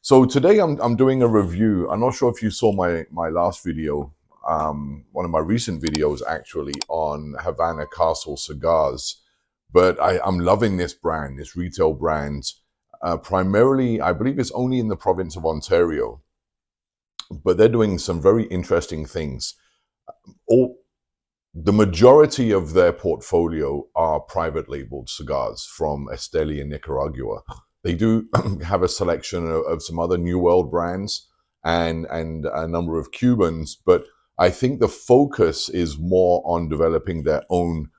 So today I'm doing a review. I'm not sure if you saw my last video, one of my recent videos actually on Havana Castle cigars, but I'm loving this brand, this retail brand. Primarily, I believe it's only in the province of Ontario, but they're doing some very interesting things. All the majority of their portfolio are private labeled cigars from Esteli in Nicaragua. They do have a selection of some other New World brands and a number of Cubans, but I think the focus is more on developing their own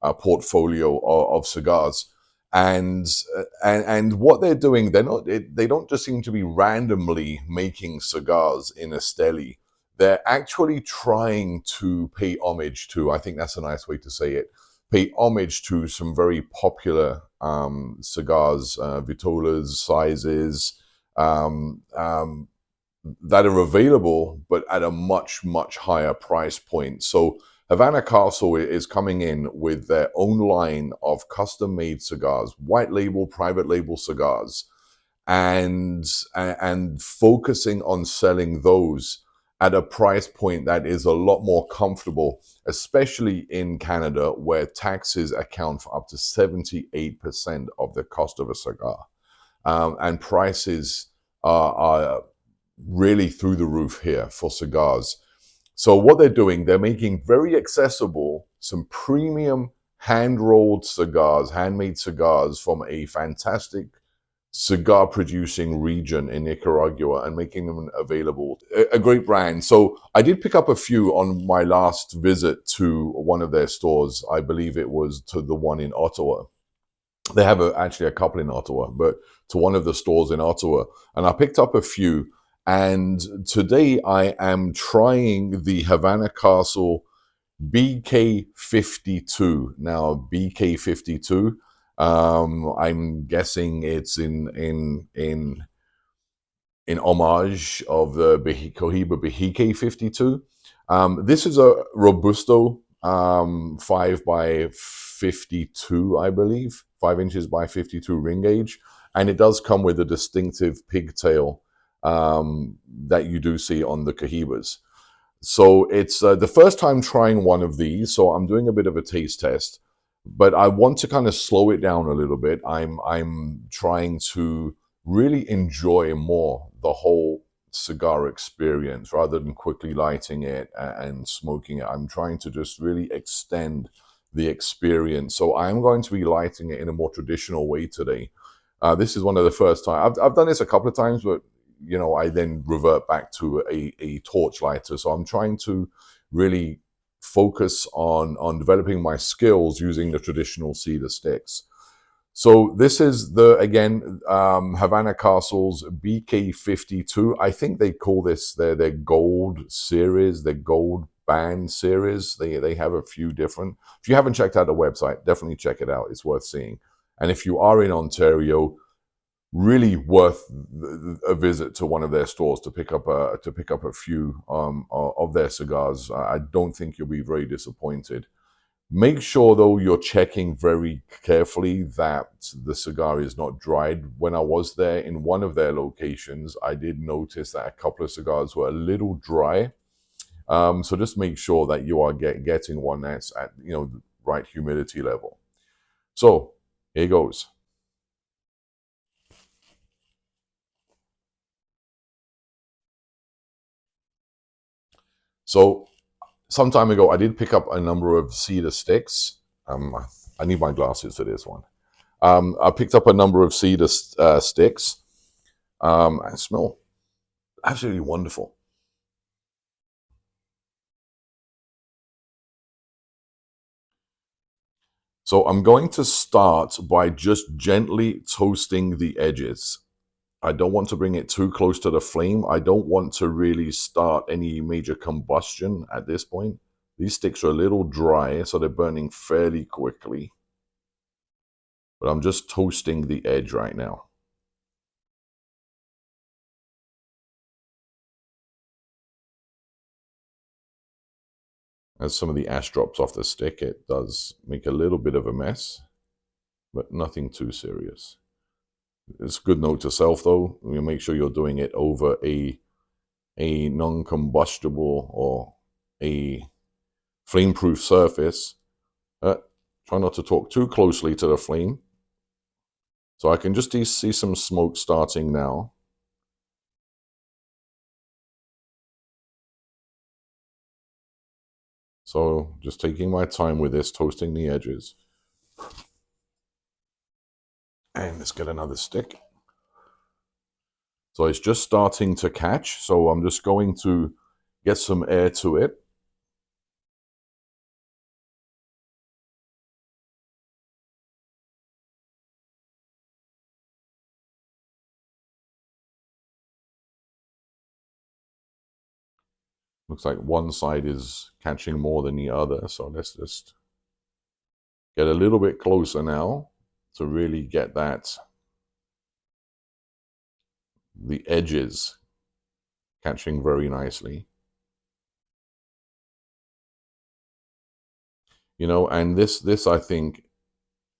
portfolio of cigars. And what they're doing, they don't just seem to be randomly making cigars in Esteli. They're actually trying to pay homage to, I think that's a nice way to say it, pay homage to some very popular cigars, vitolas, sizes, um, um, that are available, but at a much, much higher price point. So Havana Castle is coming in with their own line of custom-made cigars, white label, private label cigars, and and focusing on selling those at a price point that is a lot more comfortable, especially in Canada, where taxes account for up to 78% of the cost of a cigar. And prices are really through the roof here for cigars. So what they're doing, they're making very accessible some premium hand-rolled cigars, handmade cigars from a fantastic cigar producing region in Nicaragua and making them available. A great brand. So I did pick up a few on my last visit to one of their stores. I believe it was to the one in Ottawa. They have actually a couple in Ottawa, but to one of the stores in Ottawa. And I picked up a few. And today I am trying the Havana Castle BK52. Now, BK52, I'm guessing it's in homage of the Cohiba Behike 52. This is a Robusto 5 by 52, I believe, 5 inches by 52 ring gauge. And it does come with a distinctive pigtail that you do see on the Cohibas. So it's the first time trying one of these, so I'm doing a bit of a taste test, but I want to kind of slow it down a little bit. I'm trying to really enjoy more the whole cigar experience rather than quickly lighting it and smoking it. I'm trying to just really extend the experience. So I'm going to be lighting it in a more traditional way today. This is one of the first times I've done this a couple of times, but I then revert back to a torch lighter. So I'm trying to really focus on developing my skills using the traditional cedar sticks. So this is again, Havana Castle's BK52. I think they call this their gold series, their gold band series. They have a few different. If you haven't checked out the website, definitely check it out. It's worth seeing. And if you are in Ontario, really worth a visit to one of their stores to pick up a few of their cigars. I don't think you'll be very disappointed. Make sure though you're checking very carefully that the cigar is not dried. When I was there in one of their locations, I did notice that a couple of cigars were a little dry. So just make sure that you are getting one that's at the right humidity level. So here goes. So some time ago, I did pick up a number of cedar sticks. I need my glasses for this one. I picked up a number of cedar sticks and smell absolutely wonderful. So I'm going to start by just gently toasting the edges. I don't want to bring it too close to the flame. I don't want to really start any major combustion at this point. These sticks are a little dry, so they're burning fairly quickly. But I'm just toasting the edge right now. As some of the ash drops off the stick, it does make a little bit of a mess, but nothing too serious. It's a good note to self, though. You make sure you're doing it over a non-combustible or a flame-proof surface. Try not to talk too closely to the flame. So I can just see some smoke starting now. So just taking my time with this, toasting the edges. And let's get another stick. So it's just starting to catch. So I'm just going to get some air to it. Looks like one side is catching more than the other. So let's just get a little bit closer now to really get the edges catching very nicely. You know, and this I think,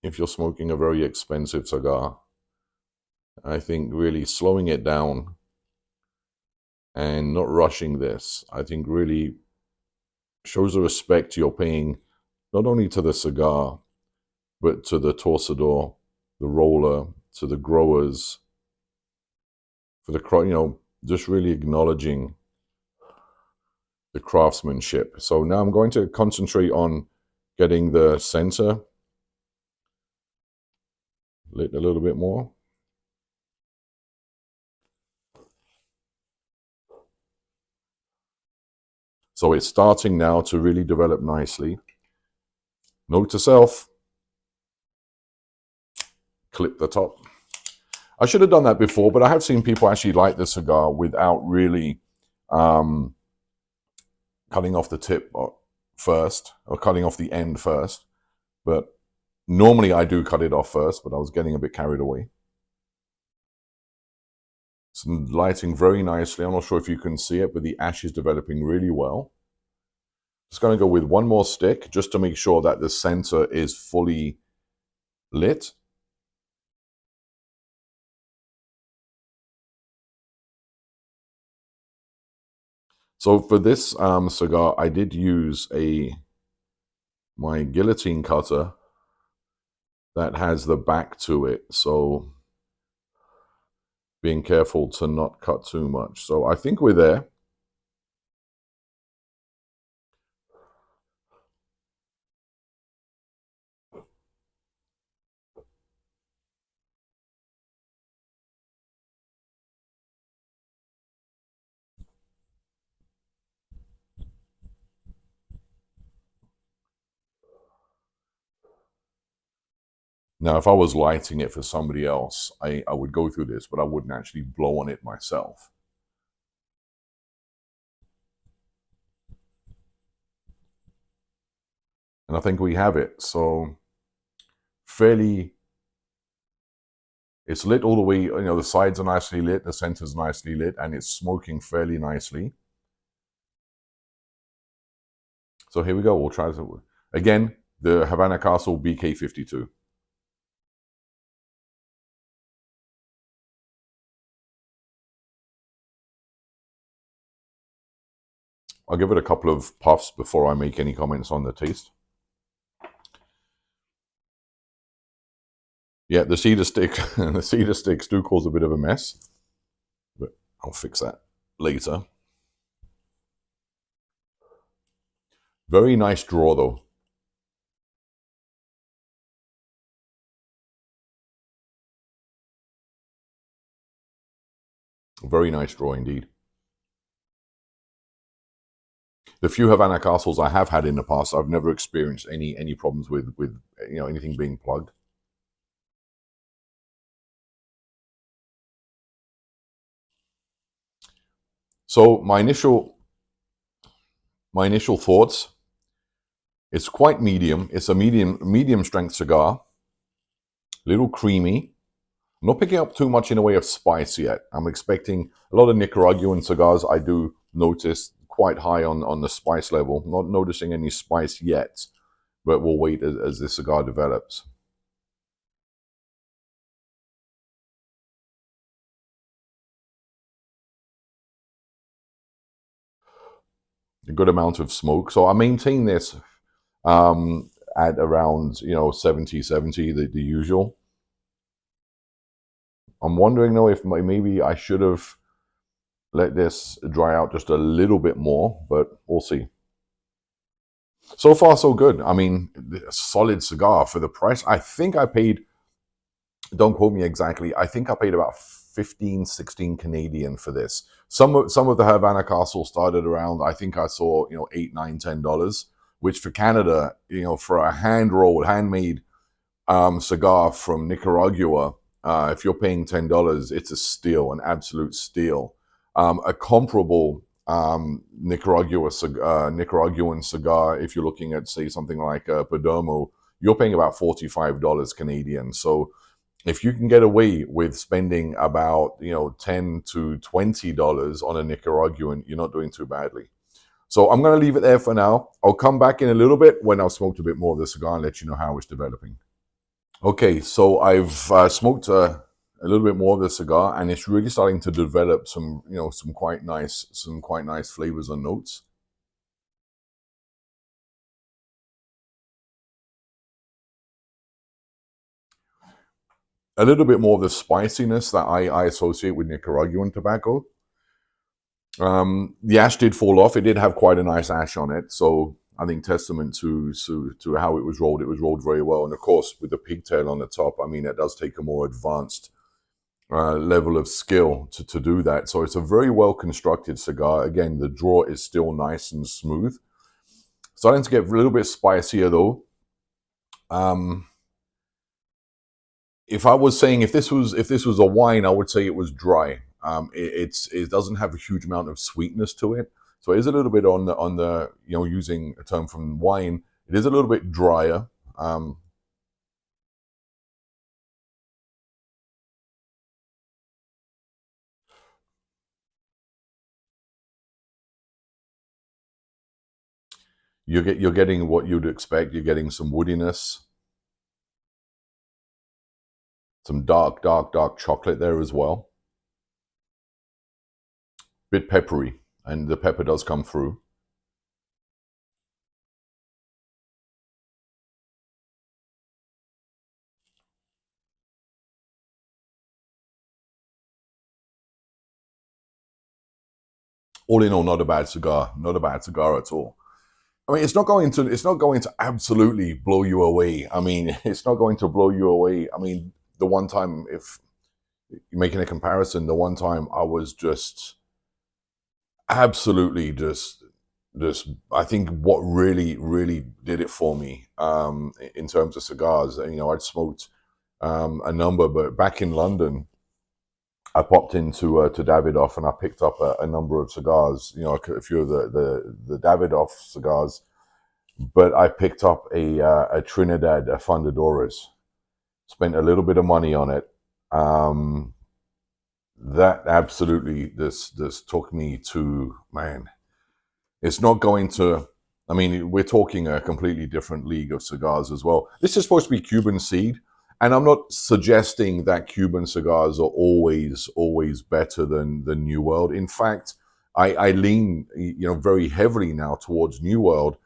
if you're smoking a very expensive cigar, I think really slowing it down and not rushing this, I think really shows the respect you're paying not only to the cigar, but to the torsador, the roller, to the growers, for the, you know, just really acknowledging the craftsmanship. So now I'm going to concentrate on getting the center lit a little bit more. So it's starting now to really develop nicely. Note to self, clip the top. I should have done that before, but I have seen people actually light the cigar without really cutting off the tip first, or cutting off the end first. But normally I do cut it off first, but I was getting a bit carried away. It's lighting very nicely. I'm not sure if you can see it, but the ash is developing really well. Just going to go with one more stick just to make sure that the center is fully lit. So for this cigar, I did use my guillotine cutter that has the back to it. So being careful to not cut too much. So I think we're there. Now, if I was lighting it for somebody else, I would go through this, but I wouldn't actually blow on it myself. And I think we have it. So it's lit all the way, you know, the sides are nicely lit, the center's nicely lit, and it's smoking fairly nicely. So here we go. We'll try to, again, the Havana Castle BK 52. I'll give it a couple of puffs before I make any comments on the taste. Yeah, the cedar stick, the cedar sticks do cause a bit of a mess, but I'll fix that later. Very nice draw though. Very nice draw indeed. The few Havana Castles I have had in the past, I've never experienced any problems with you know, anything being plugged. So my initial thoughts, it's quite medium. It's a medium strength cigar. A little creamy. I'm not picking up too much in the way of spice yet. I'm expecting a lot of Nicaraguan cigars. I do notice quite high on the spice level. Not noticing any spice yet, but we'll wait as this cigar develops. a good amount of smoke. So I maintain this at around 70, the usual. I'm wondering though if maybe I should have let this dry out just a little bit more, but we'll see. So far, so good. I mean, a solid cigar for the price. I think I paid, don't quote me exactly, I think I paid about 15, 16 Canadian for this. Some of the Havana Castle started around, I think I saw, $8, $9, $10, which for Canada, for a handmade cigar from Nicaragua, if you're paying $10, it's a steal, an absolute steal. A comparable Nicaraguan cigar, if you're looking at, say, something like Perdomo, you're paying about $45 Canadian. So if you can get away with spending about $10 to $20 on a Nicaraguan, you're not doing too badly. So I'm going to leave it there for now. I'll come back in a little bit when I've smoked a bit more of the cigar and let you know how it's developing. Okay, so I've smoked a little bit more of the cigar, and it's really starting to develop some quite nice flavors and notes. A little bit more of the spiciness that I associate with Nicaraguan tobacco. The ash did fall off. It did have quite a nice ash on it, so I think testament to how it was rolled. It was rolled very well, and of course with the pigtail on the top, I mean, it does take a more advanced level of skill to do that. So it's a very well constructed cigar. Again, the draw is still nice and smooth. Starting to get a little bit spicier though. Um, if I was saying if this was a wine, I would say it was dry. It doesn't have a huge amount of sweetness to it, so it is a little bit on the using a term from wine. It is a little bit drier. You're getting what you'd expect. You're getting some woodiness, some dark chocolate there as well. Bit peppery, and the pepper does come through. All in all, not a bad cigar. Not a bad cigar at all. I mean, it's not going to absolutely blow you away. I mean, it's not going to blow you away. I mean, the one time, if you're making a comparison, the one time I was just absolutely just I think what really did it for me in terms of cigars. I'd smoked a number, but back in London, I popped into to Davidoff and I picked up a number of cigars. A few of the Davidoff cigars, but I picked up a Trinidad, a Fundadoras. Spent a little bit of money on it. Um, that absolutely this took me to, man. It's not going to. I mean, we're talking a completely different league of cigars as well. This is supposed to be Cuban seed, and I'm not suggesting that Cuban cigars are always better than the New World. In fact, I lean very heavily now towards New World.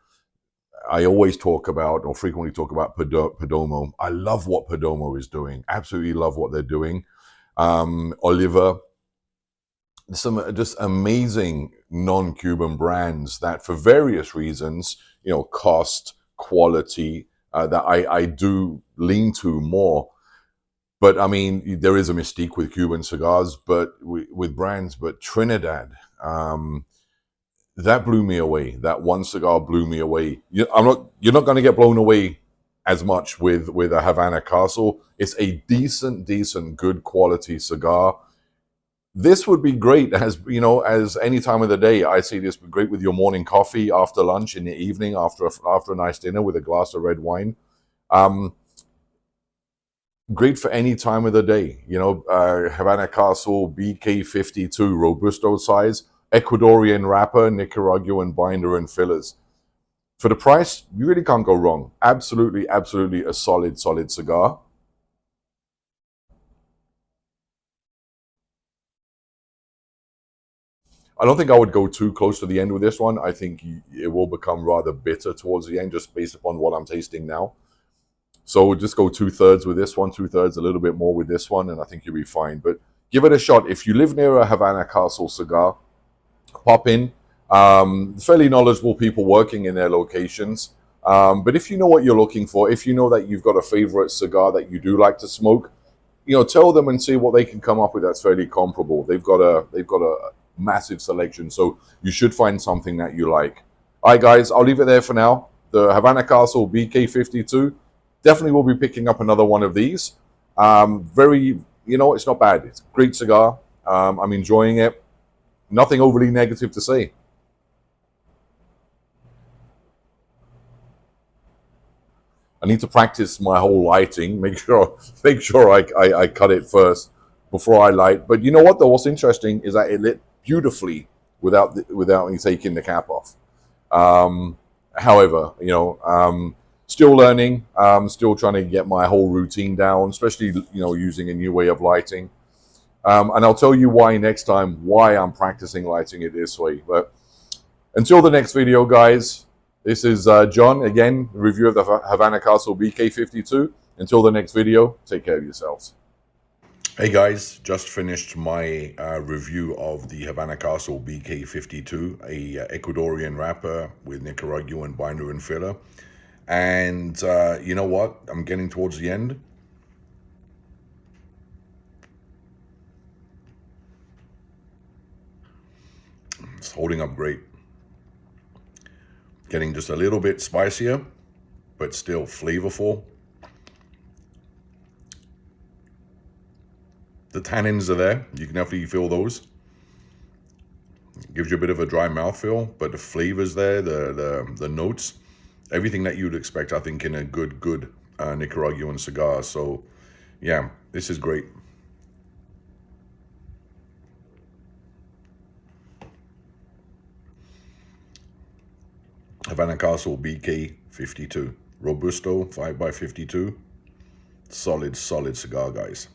I always talk about, or frequently talk about, Perdomo. I love what Perdomo is doing. Absolutely love what they're doing. Oliver, some just amazing non-Cuban brands that, for various reasons, cost, quality, that I do lean to more. But I mean, there is a mystique with Cuban cigars, but with brands. But Trinidad, that blew me away. That one cigar blew me away. You're not going to get blown away as much with a Havana Castle. It's a decent, good quality cigar. This would be great as any time of the day. I see this would be great with your morning coffee, after lunch, in the evening, after a nice dinner with a glass of red wine. Um, Great for any time of the day. Havana Castle BK 52 Robusto size, Ecuadorian wrapper, Nicaraguan binder and fillers. For the price, you really can't go wrong. Absolutely a solid cigar. I don't think I would go too close to the end with this one. I think it will become rather bitter towards the end, just based upon what I'm tasting now. So we'll just go 2/3 with this one, 2/3, a little bit more with this one, and I think you'll be fine. But give it a shot. If you live near a Havana Castle cigar, pop in. Fairly knowledgeable people working in their locations. But if you know what you're looking for, if you know that you've got a favorite cigar that you do like to smoke, tell them and see what they can come up with that's fairly comparable. They've got a massive selection, so you should find something that you like. All right, guys, I'll leave it there for now. The Havana Castle BK52. Definitely will be picking up another one of these. It's not bad. It's a great cigar. I'm enjoying it. Nothing overly negative to say. I need to practice my whole lighting. Make sure I cut it first before I light. But you know what? Though, what's interesting is that it lit beautifully without me taking the cap off. However, still learning. Still trying to get my whole routine down, especially using a new way of lighting. And I'll tell you why next time, why I'm practicing lighting it this way. But until the next video, guys, this is John, again, review of the Havana Castle BK52. Until the next video, take care of yourselves. Hey guys, just finished my review of the Havana Castle BK52, a Ecuadorian wrapper with Nicaraguan binder and filler. And you know what? I'm getting towards the end. It's holding up great. Getting just a little bit spicier, but still flavorful. The tannins are there. You can definitely feel those. It gives you a bit of a dry mouthfeel, but the flavors there, the notes, everything that you'd expect, I think, in a good Nicaraguan cigar. So, yeah, this is great. Havana Castle BK52. Robusto 5x52. Solid cigar, guys.